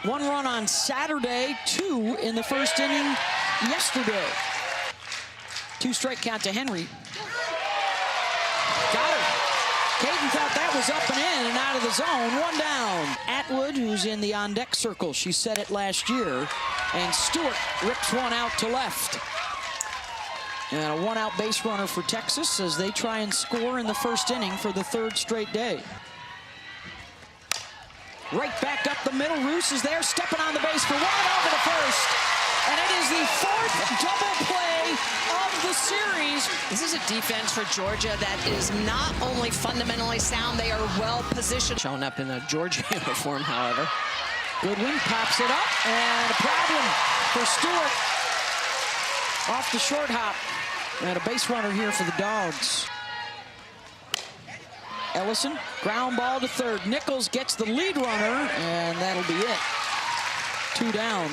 1 run on Saturday, 2 in the first inning yesterday. 2 strike count to Henry. Got her. Caden thought that was up and in and out of the zone. 1 down. Atwood, who's in the on-deck circle, she said it last year. And Stewart rips one out to left. And a 1-out base runner for Texas as they try and score in the first inning for the 3rd straight day. Right back up the middle. Roos is there, stepping on the base for 1 over the first. And it is the 4th double play of the series. This is a defense for Georgia that is not only fundamentally sound, they are well positioned. Showing up in a Georgia uniform, however. Goodwin pops it up, and a problem for Stewart. Off the short hop. And a base runner here for the Dogs. Ellison, ground ball to 3rd. Nichols gets the lead runner, and that'll be it. 2 down.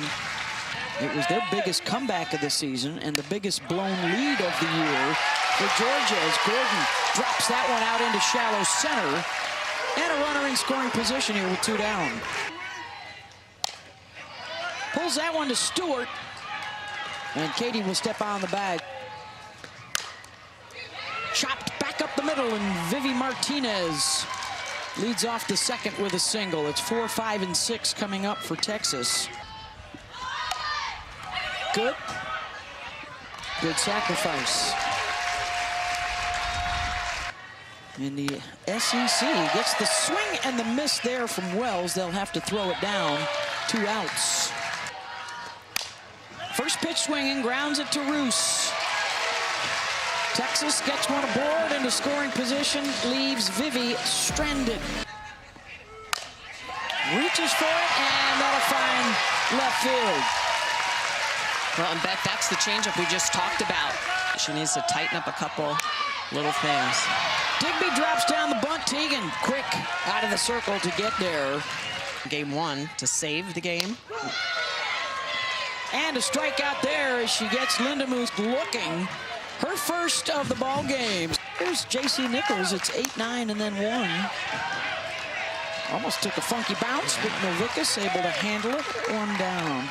It was their biggest comeback of the season and the biggest blown lead of the year for Georgia as Gordon drops that one out into shallow center. And a runner in scoring position here with 2 down. Pulls that one to Stewart. And Katie will step on the bag. Chopped back up the middle, and Vivi Martinez leads off the 2nd with a single. It's 4, 5, and 6 coming up for Texas. Good. Good sacrifice. And the SEC gets the swing and the miss there from Wells. They'll have to throw it down. 2 outs. First pitch swinging, grounds it to Roos. Texas gets one aboard into scoring position, leaves Vivi stranded. Reaches for it, and that'll find left field. Well, and Beth, that's the changeup we just talked about. She needs to tighten up a couple little things. Digby drops down the bunt. Teagan quick out of the circle to get there. Game 1 to save the game. And a strikeout there as she gets Lindemuth looking. Her first of the ball games. Here's J.C. Nichols. It's 8-9 and then 1. Almost took a funky bounce, but Novickus able to handle it. 1 down.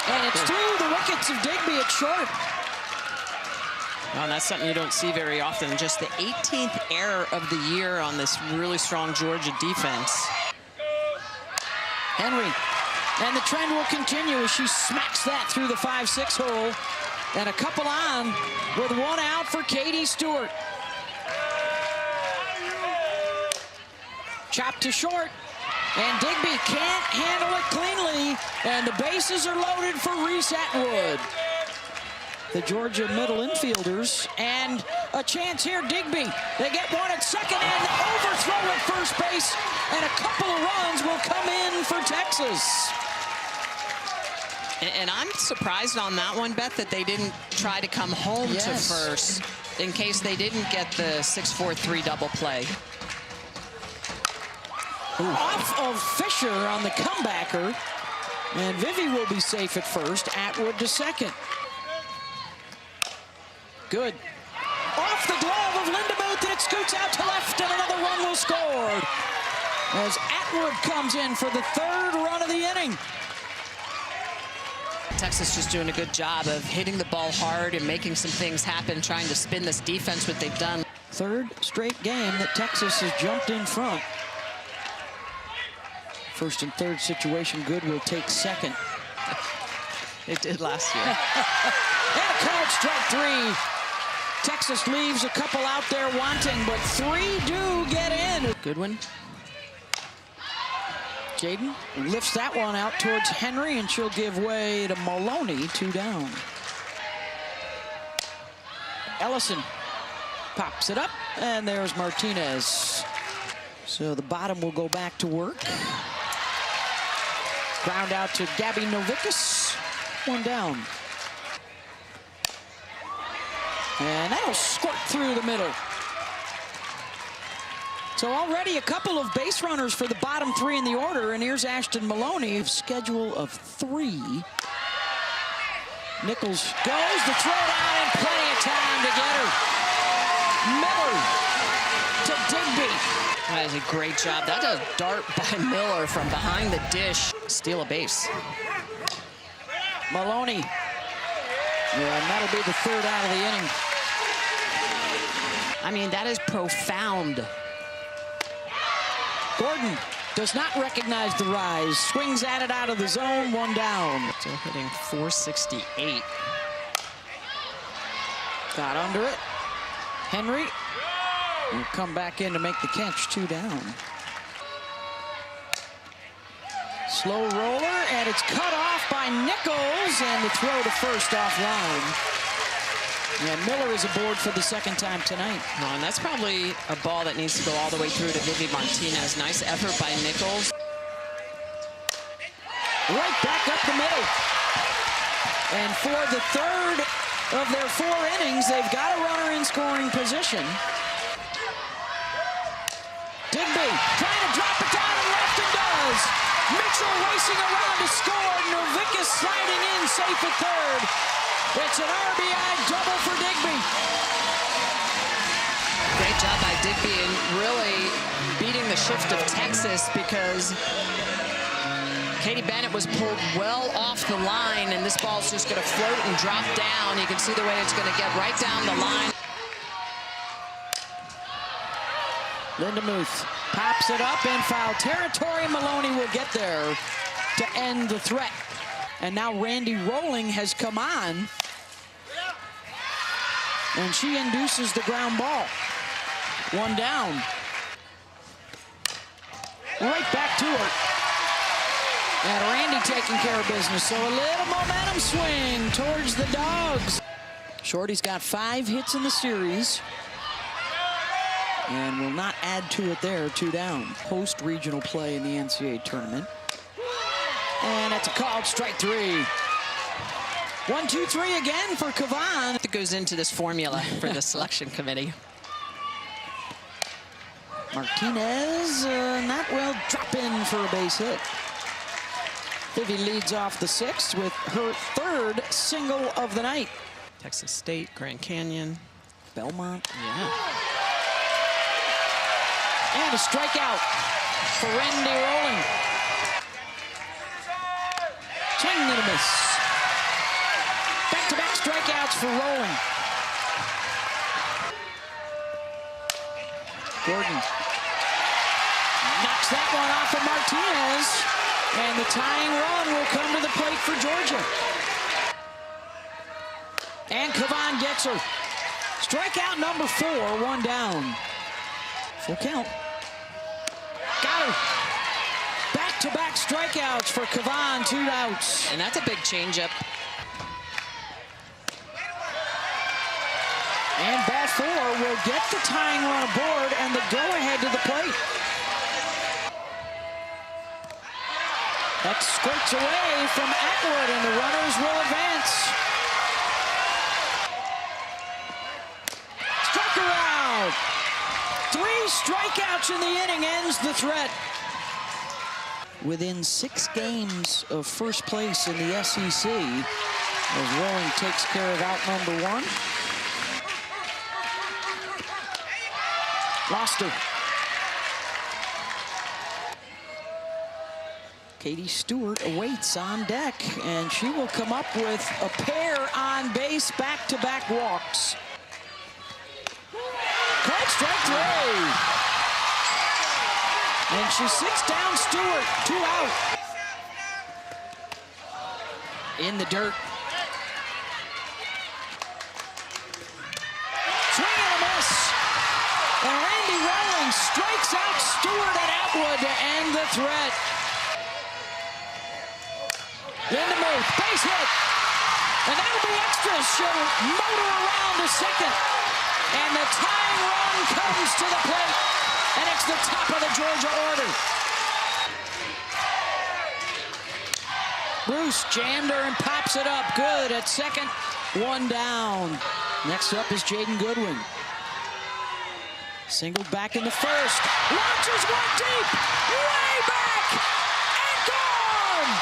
And it's through the wickets of Digby at short. Well, that's something you don't see very often. Just the 18th error of the year on this really strong Georgia defense. Henry. And the trend will continue as she smacks that through the 5-6 hole. And a couple on with 1 out for Katie Stewart. Chopped to short. And Digby can't handle it cleanly. And the bases are loaded for Reese Atwood. The Georgia middle infielders. And a chance here, Digby. They get 1 at 2nd and overthrow at first base. And a couple of runs will come in for Texas. And I'm surprised on that one, Beth, that they didn't try to come home to first in case they didn't get the 6-4-3 double play. Off of Fisher on the comebacker. And Vivi will be safe at first. Atwood to 2nd. Good. Off the glove of Lindemuth, and it scoots out to left, and another run will score. As Atwood comes in for the 3rd run of the inning. Texas just doing a good job of hitting the ball hard and making some things happen, trying to spin this defense, what they've done. 3rd straight game that Texas has jumped in front. 1st and 3rd situation, Good will take 2nd. It did last year. And a called strike 3. Texas leaves a couple out there wanting, but 3 do get in. Goodwin. Jaden lifts that one out towards Henry, and she'll give way to Maloney. 2 down. Ellison pops it up, and there's Martinez. So the bottom will go back to work. Ground out to Gabby Novickus. 1 down. And that'll squirt through the middle. So already a couple of base runners for the bottom 3 in the order. And here's Ashton Maloney, schedule of 3. Nichols goes, the throw down, and plenty of time to get her. Miller to Digby. That is a great job. That's a dart by Miller from behind the dish. Steal a base. Maloney. Yeah, and that'll be the third out of the inning. I mean, that is profound. Gordon does not recognize the rise. Swings at it out of the zone, 1 down. Still hitting .468. Got under it. Henry will come back in to make the catch, 2 down. Slow roller, and it's cut off by Nichols, and the throw to first offline. And Miller is aboard for the second time tonight. Well, and that's probably a ball that needs to go all the way through to Vivi Martinez. Nice effort by Nichols. Right back up the middle. And for the third of their 4 innings, they've got a runner in scoring position. Digby trying to drop it down and left and does. Mitchell racing around to score. Novickis sliding in safe at third. It's an RBI double for Digby. Great job by Digby in really beating the shift of Texas, because Katie Bennett was pulled well off the line, and this ball's just going to float and drop down. You can see the way it's going to get right down the line. Lindemuth pops it up in foul territory. Maloney will get there to end the threat. And now Randy Rolling has come on. And she induces the ground ball. 1 down. Right back to her. And Randy taking care of business. So a little momentum swing towards the Dogs. Shorty's got 5 hits in the series. And will not add to it there, 2 down. Post-regional play in the NCAA tournament. And that's a called strike 3. 1, 2, 3 again for Kavan. That goes into this formula for the selection committee. Martinez, not well, drop in for a base hit. Vivi leads off the 6th with her 3rd single of the night. Texas State, Grand Canyon. Belmont. Yeah. And a strikeout for Randy Rolling. Swing and a miss. Back-to-back strikeouts for Rolling. Gordon knocks that one off of Martinez. And the tying run will come to the plate for Georgia. And Kavan gets her. Strikeout number 4, 1 down. Full count. Got her. Back-to-back strikeouts for Kavan, 2 outs. And that's a big changeup. And ball 4 will get the tying run aboard and the go-ahead to the plate. That squirts away from Atwood, and the runners will advance. Struck her out. 3 strikeouts in the inning ends the threat. Within 6 games of first place in the SEC, as Rolling takes care of out number 1. Lost her. Katie Stewart awaits on deck, and she will come up with a pair on base, back-to-back walks. Called strike 3. And she sits down Stewart, 2 out. In the dirt. Swing and a miss. And Randy Rolling strikes out Stewart and Atwood to end the threat. Lindemuth, base hit. And that'll be extra. She'll motor around to second. And the tying run comes to the plate. And it's the top of the Georgia order. Bruce jammed her and pops it up. Good at second. 1 down. Next up is Jaden Goodwin. Singled back in the first. Launches one deep. Way back. And gone.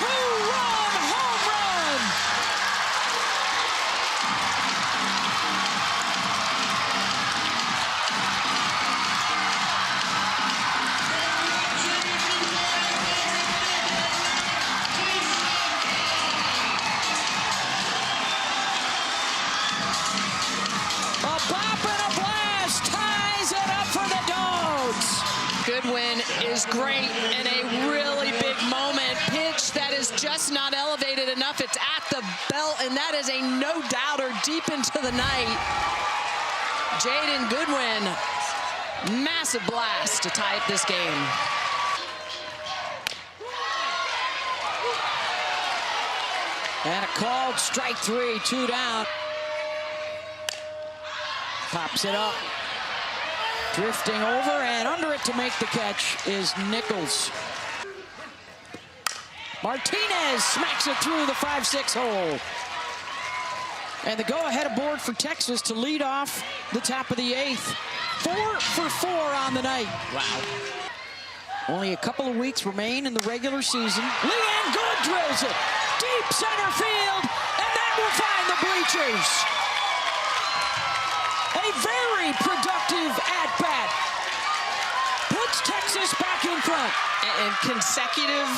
2-run home run. Goodwin is great and a really big moment. Pitch that is just not elevated enough. It's at the belt, and that is a no-doubter deep into the night. Jaden Goodwin, massive blast to tie up this game. And a called strike three, 2 down. Pops it up. Drifting over and under it to make the catch is Nichols. Martinez smacks it through the 5-6 hole. And the go-ahead aboard for Texas to lead off the top of the 8th. 4 for 4 on the night. Wow. Only a couple of weeks remain in the regular season. Leanne Good drills it. Deep center field, and that will find the bleachers. A very productive at-bat. Puts Texas back in front. And consecutive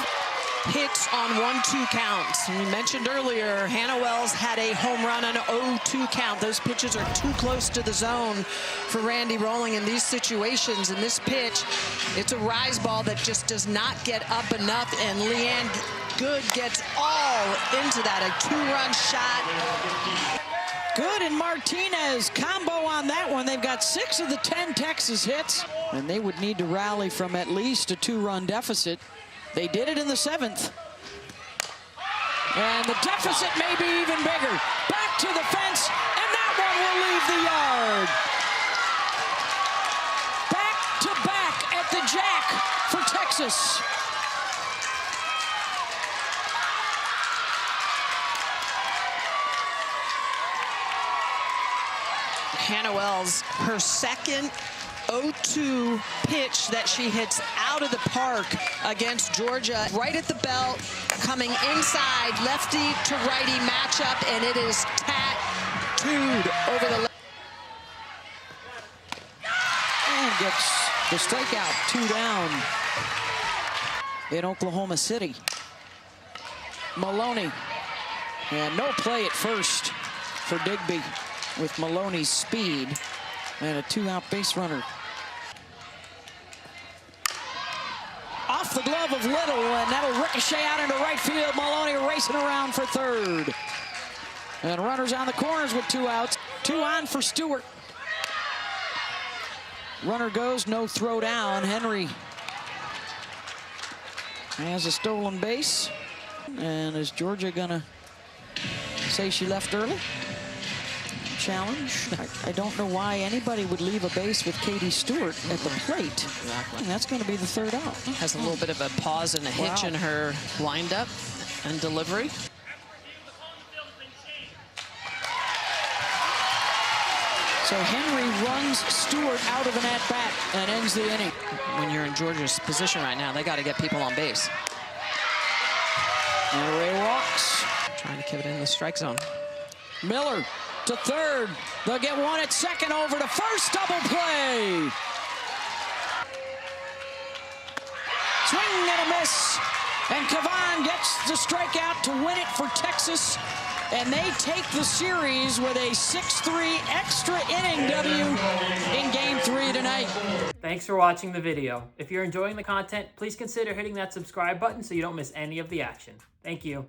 hits on 1-2 counts. We mentioned earlier, Hannah Wells had a home run on an 0-2 count. Those pitches are too close to the zone for Randy Rolling in these situations. In this pitch, it's a rise ball that just does not get up enough, and Leanne Good gets all into that, a 2-run shot. Good and Martinez combo on that one. They've got 6 of the 10 Texas hits, and they would need to rally from at least a 2-run deficit. They did it in the 7th. And the deficit may be even bigger. Back to the fence, and that one will leave the yard. Back to back at the jack for Texas. Hannah Wells, her second 0-2 pitch that she hits out of the park against Georgia, right at the belt, coming inside, lefty to righty matchup, and it is tattooed over the left. And gets the strikeout, 2 down in Oklahoma City. Maloney, and no play at first for Digby with Maloney's speed and a 2-out base runner. Off the glove of Little, and that'll ricochet out into right field. Maloney racing around for third. And runners on the corners with 2 outs. 2 on for Stewart. Runner goes, no throw down. Henry has a stolen base. And is Georgia gonna say she left early? Challenge. I don't know why anybody would leave a base with Katie Stewart at the plate. Exactly. And that's going to be the 3rd out. Has a little bit of a pause and a hitch in her windup and delivery. So Henry runs Stewart out of an at-bat and ends the inning. When you're in Georgia's position right now, they got to get people on base. And Ray walks. Trying to keep it in the strike zone. Miller to third. They'll get one at second, over to first, double play. Swing and a miss. And Cavan gets the strikeout to win it for Texas. And they take the series with a 6-3 extra inning W in Game 3 tonight. Thanks for watching the video. If you're enjoying the content, please consider hitting that subscribe button so you don't miss any of the action. Thank you.